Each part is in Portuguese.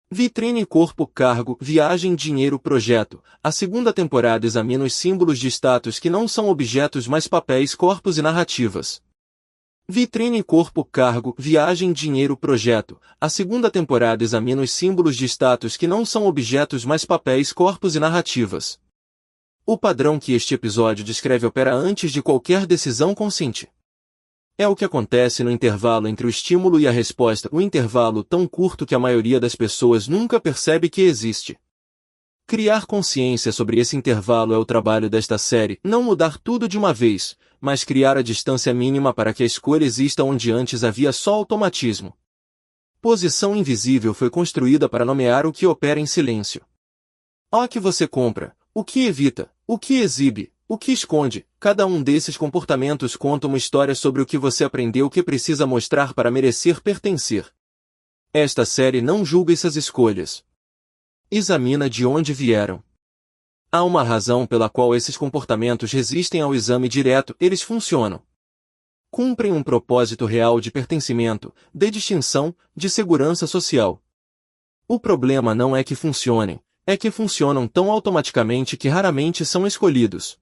Vitrine Corpo Cargo Viagem Dinheiro Projeto. A segunda temporada examina os símbolos de status que não são objetos mas papéis, corpos e narrativas. Vitrine Corpo Cargo Viagem Dinheiro Projeto. A segunda temporada examina os símbolos de status que não são objetos mas papéis, corpos e narrativas. O padrão que este episódio descreve opera antes de qualquer decisão consciente. É o que acontece no intervalo entre o estímulo e a resposta, um intervalo tão curto que a maioria das pessoas nunca percebe que existe. Criar consciência sobre esse intervalo é o trabalho desta série, não mudar tudo de uma vez, mas criar a distância mínima para que a escolha exista onde antes havia só automatismo. Posição invisível foi construída para nomear o que opera em silêncio. O que você compra, o que evita, o que exibe, o que esconde, cada um desses comportamentos conta uma história sobre o que você aprendeu que precisa mostrar para merecer pertencer. Esta série não julga essas escolhas. Examina de onde vieram. Há uma razão pela qual esses comportamentos resistem ao exame direto, eles funcionam. Cumprem um propósito real de pertencimento, de distinção, de segurança social. O problema não é que funcionem, é que funcionam tão automaticamente que raramente são escolhidos.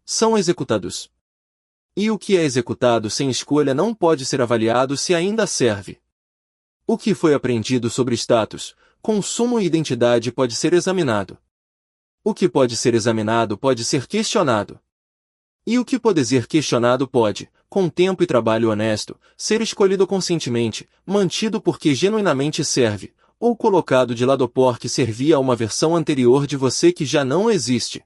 São executados. E o que é executado sem escolha não pode ser avaliado se ainda serve. O que foi aprendido sobre status, consumo e identidade pode ser examinado. O que pode ser examinado pode ser questionado. E o que pode ser questionado pode, com tempo e trabalho honesto, ser escolhido conscientemente, mantido porque genuinamente serve, ou colocado de lado porque servia a uma versão anterior de você que já não existe.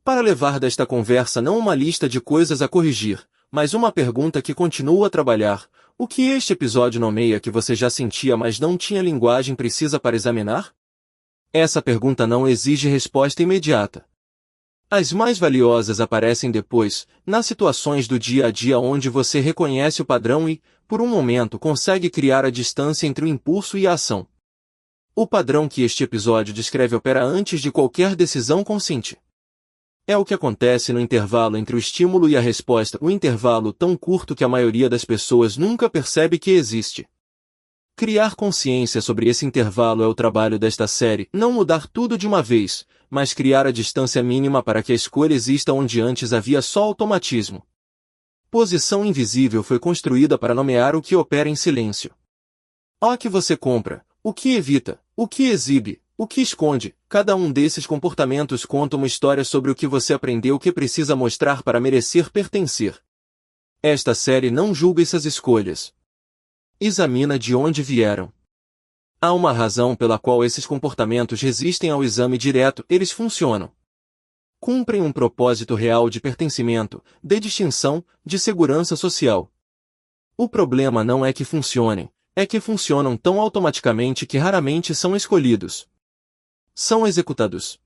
Para levar desta conversa não uma lista de coisas a corrigir, mas uma pergunta que continua a trabalhar: o que este episódio nomeia que você já sentia mas não tinha linguagem precisa para examinar? Essa pergunta não exige resposta imediata. As mais valiosas aparecem depois, nas situações do dia a dia onde você reconhece o padrão e, por um momento, consegue criar a distância entre o impulso e a ação. O padrão que este episódio descreve opera antes de qualquer decisão consciente. É o que acontece no intervalo entre o estímulo e a resposta, um intervalo tão curto que a maioria das pessoas nunca percebe que existe. Criar consciência sobre esse intervalo é o trabalho desta série, não mudar tudo de uma vez, mas criar a distância mínima para que a escolha exista onde antes havia só automatismo. Posição invisível foi construída para nomear o que opera em silêncio. O que você compra, o que evita, o que exibe, o que esconde, cada um desses comportamentos conta uma história sobre o que você aprendeu que precisa mostrar para merecer pertencer. Esta série não julga essas escolhas. Examina de onde vieram. Há uma razão pela qual esses comportamentos resistem ao exame direto, eles funcionam. Cumprem um propósito real de pertencimento, de distinção, de segurança social. O problema não é que funcionem, é que funcionam tão automaticamente que raramente são escolhidos. São executados.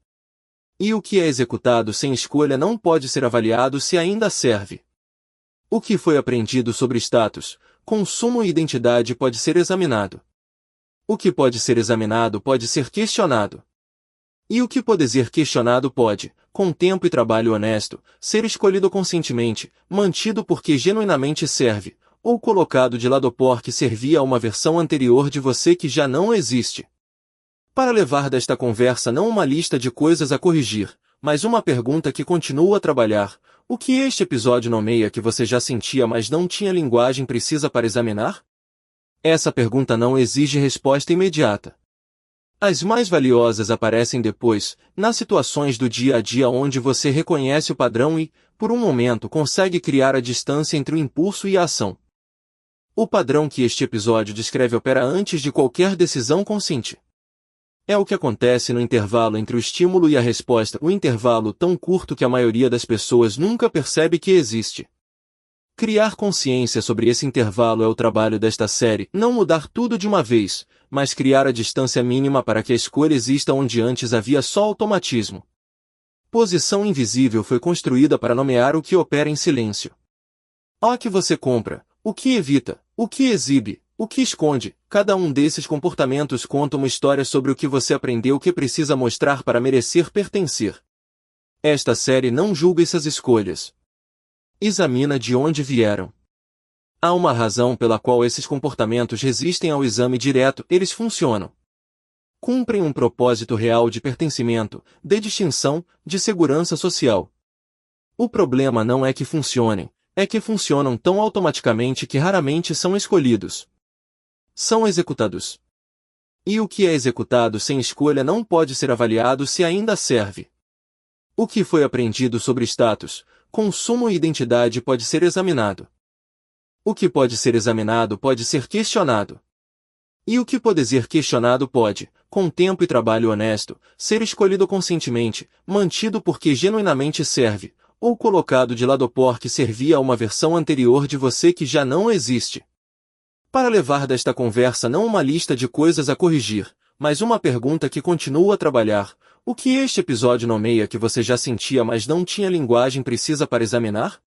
E o que é executado sem escolha não pode ser avaliado se ainda serve. O que foi aprendido sobre status, consumo e identidade pode ser examinado. O que pode ser examinado pode ser questionado. E o que pode ser questionado pode, com tempo e trabalho honesto, ser escolhido conscientemente, mantido porque genuinamente serve, ou colocado de lado porque servia a uma versão anterior de você que já não existe. Para levar desta conversa não uma lista de coisas a corrigir, mas uma pergunta que continua a trabalhar: o que este episódio nomeia que você já sentia mas não tinha linguagem precisa para examinar? Essa pergunta não exige resposta imediata. As mais valiosas aparecem depois, nas situações do dia a dia onde você reconhece o padrão e, por um momento, consegue criar a distância entre o impulso e a ação. O padrão que este episódio descreve opera antes de qualquer decisão consciente. É o que acontece no intervalo entre o estímulo e a resposta, um intervalo tão curto que a maioria das pessoas nunca percebe que existe. Criar consciência sobre esse intervalo é o trabalho desta série, não mudar tudo de uma vez, mas criar a distância mínima para que a escolha exista onde antes havia só automatismo. Posição invisível foi construída para nomear o que opera em silêncio. O que você compra, o que evita, o que exibe, o que esconde, cada um desses comportamentos conta uma história sobre o que você aprendeu que precisa mostrar para merecer pertencer. Esta série não julga essas escolhas. Examina de onde vieram. Há uma razão pela qual esses comportamentos resistem ao exame direto, eles funcionam. Cumprem um propósito real de pertencimento, de distinção, de segurança social. O problema não é que funcionem, é que funcionam tão automaticamente que raramente são escolhidos. São executados. E o que é executado sem escolha não pode ser avaliado se ainda serve. O que foi aprendido sobre status, consumo e identidade pode ser examinado. O que pode ser examinado pode ser questionado. E o que pode ser questionado pode, com tempo e trabalho honesto, ser escolhido conscientemente, mantido porque genuinamente serve, ou colocado de lado porque servia a uma versão anterior de você que já não existe. Para levar desta conversa não uma lista de coisas a corrigir, mas uma pergunta que continua a trabalhar: o que este episódio nomeia que você já sentia mas não tinha linguagem precisa para examinar?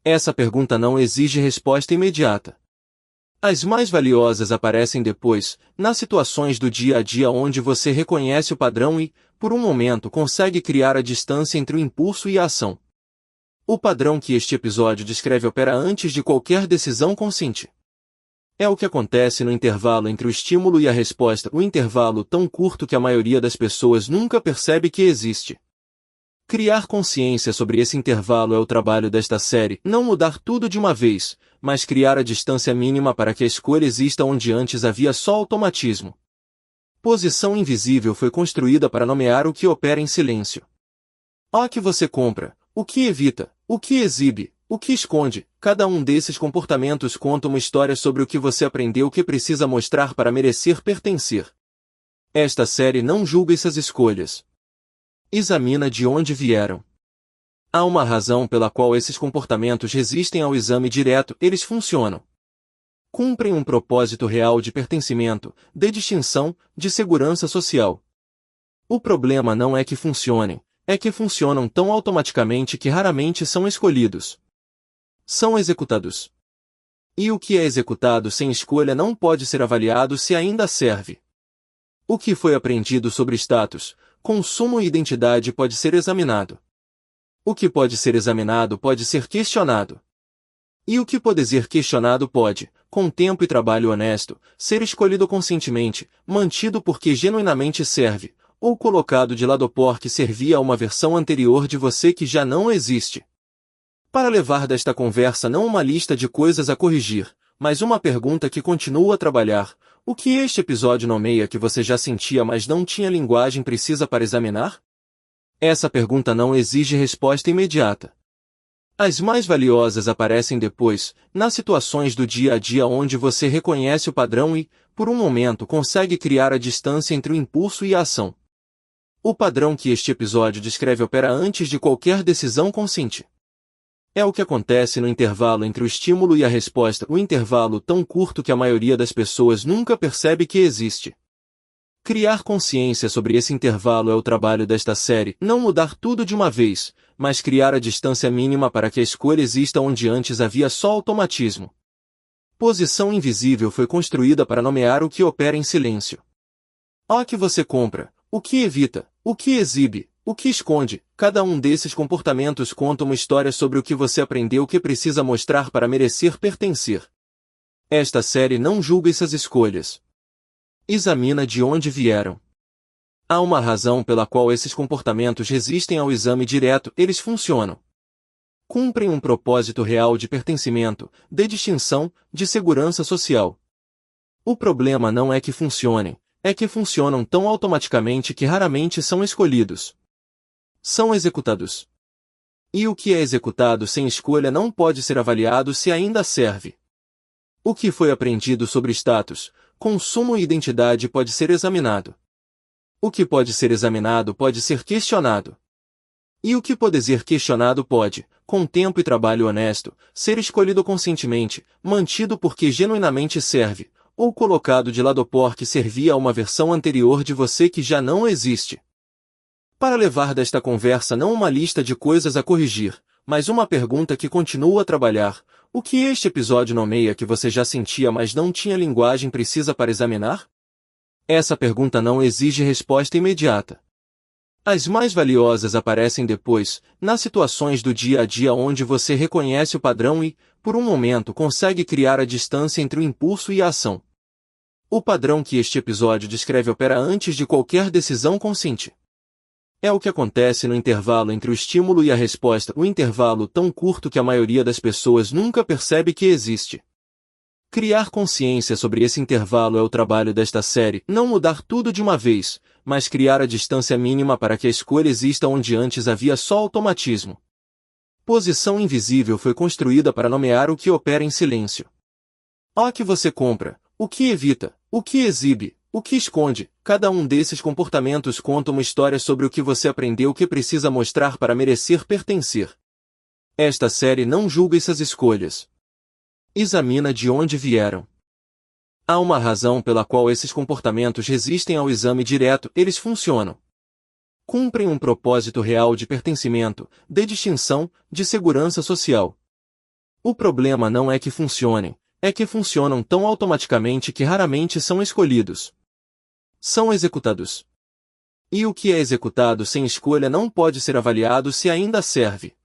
Essa pergunta não exige resposta imediata. As mais valiosas aparecem depois, nas situações do dia a dia onde você reconhece o padrão e, por um momento, consegue criar a distância entre o impulso e a ação. O padrão que este episódio descreve opera antes de qualquer decisão consciente. É o que acontece no intervalo entre o estímulo e a resposta, um intervalo tão curto que a maioria das pessoas nunca percebe que existe. Criar consciência sobre esse intervalo é o trabalho desta série, não mudar tudo de uma vez, mas criar a distância mínima para que a escolha exista onde antes havia só automatismo. Posição invisível foi construída para nomear o que opera em silêncio. O que você compra, o que evita, o que exibe, o que esconde, cada um desses comportamentos conta uma história sobre o que você aprendeu que precisa mostrar para merecer pertencer. Esta série não julga essas escolhas. Examina de onde vieram. Há uma razão pela qual esses comportamentos resistem ao exame direto, eles funcionam. Cumprem um propósito real de pertencimento, de distinção, de segurança social. O problema não é que funcionem, é que funcionam tão automaticamente que raramente são escolhidos. São executados. E o que é executado sem escolha não pode ser avaliado se ainda serve. O que foi aprendido sobre status, consumo e identidade pode ser examinado. O que pode ser examinado pode ser questionado. E o que pode ser questionado pode, com tempo e trabalho honesto, ser escolhido conscientemente, mantido porque genuinamente serve, ou colocado de lado porque servia a uma versão anterior de você que já não existe. Para levar desta conversa não uma lista de coisas a corrigir, mas uma pergunta que continua a trabalhar: o que este episódio nomeia que você já sentia mas não tinha linguagem precisa para examinar? Essa pergunta não exige resposta imediata. As mais valiosas aparecem depois, nas situações do dia a dia onde você reconhece o padrão e, por um momento, consegue criar a distância entre o impulso e a ação. O padrão que este episódio descreve opera antes de qualquer decisão consciente. É o que acontece no intervalo entre o estímulo e a resposta, um intervalo tão curto que a maioria das pessoas nunca percebe que existe. Criar consciência sobre esse intervalo é o trabalho desta série, não mudar tudo de uma vez, mas criar a distância mínima para que a escolha exista onde antes havia só automatismo. Posição invisível foi construída para nomear o que opera em silêncio. O que você compra, o que evita, o que exibe, o que esconde, cada um desses comportamentos conta uma história sobre o que você aprendeu que precisa mostrar para merecer pertencer. Esta série não julga essas escolhas. Examina de onde vieram. Há uma razão pela qual esses comportamentos resistem ao exame direto, eles funcionam. Cumprem um propósito real de pertencimento, de distinção, de segurança social. O problema não é que funcionem, é que funcionam tão automaticamente que raramente são escolhidos. São executados. E o que é executado sem escolha não pode ser avaliado se ainda serve. O que foi aprendido sobre status, consumo e identidade pode ser examinado. O que pode ser examinado pode ser questionado. E o que pode ser questionado pode, com tempo e trabalho honesto, ser escolhido conscientemente, mantido porque genuinamente serve, ou colocado de lado porque servia a uma versão anterior de você que já não existe. Para levar desta conversa não uma lista de coisas a corrigir, mas uma pergunta que continua a trabalhar: o que este episódio nomeia que você já sentia mas não tinha linguagem precisa para examinar? Essa pergunta não exige resposta imediata. As mais valiosas aparecem depois, nas situações do dia a dia onde você reconhece o padrão e, por um momento, consegue criar a distância entre o impulso e a ação. O padrão que este episódio descreve opera antes de qualquer decisão consciente. É o que acontece no intervalo entre o estímulo e a resposta, o intervalo tão curto que a maioria das pessoas nunca percebe que existe. Criar consciência sobre esse intervalo é o trabalho desta série, não mudar tudo de uma vez, mas criar a distância mínima para que a escolha exista onde antes havia só automatismo. Posição invisível foi construída para nomear o que opera em silêncio. O que você compra, o que evita, o que exibe, o que esconde, cada um desses comportamentos conta uma história sobre o que você aprendeu que precisa mostrar para merecer pertencer. Esta série não julga essas escolhas. Examina de onde vieram. Há uma razão pela qual esses comportamentos resistem ao exame direto, eles funcionam. Cumprem um propósito real de pertencimento, de distinção, de segurança social. O problema não é que funcionem, é que funcionam tão automaticamente que raramente são escolhidos. São executados. E o que é executado sem escolha não pode ser avaliado se ainda serve.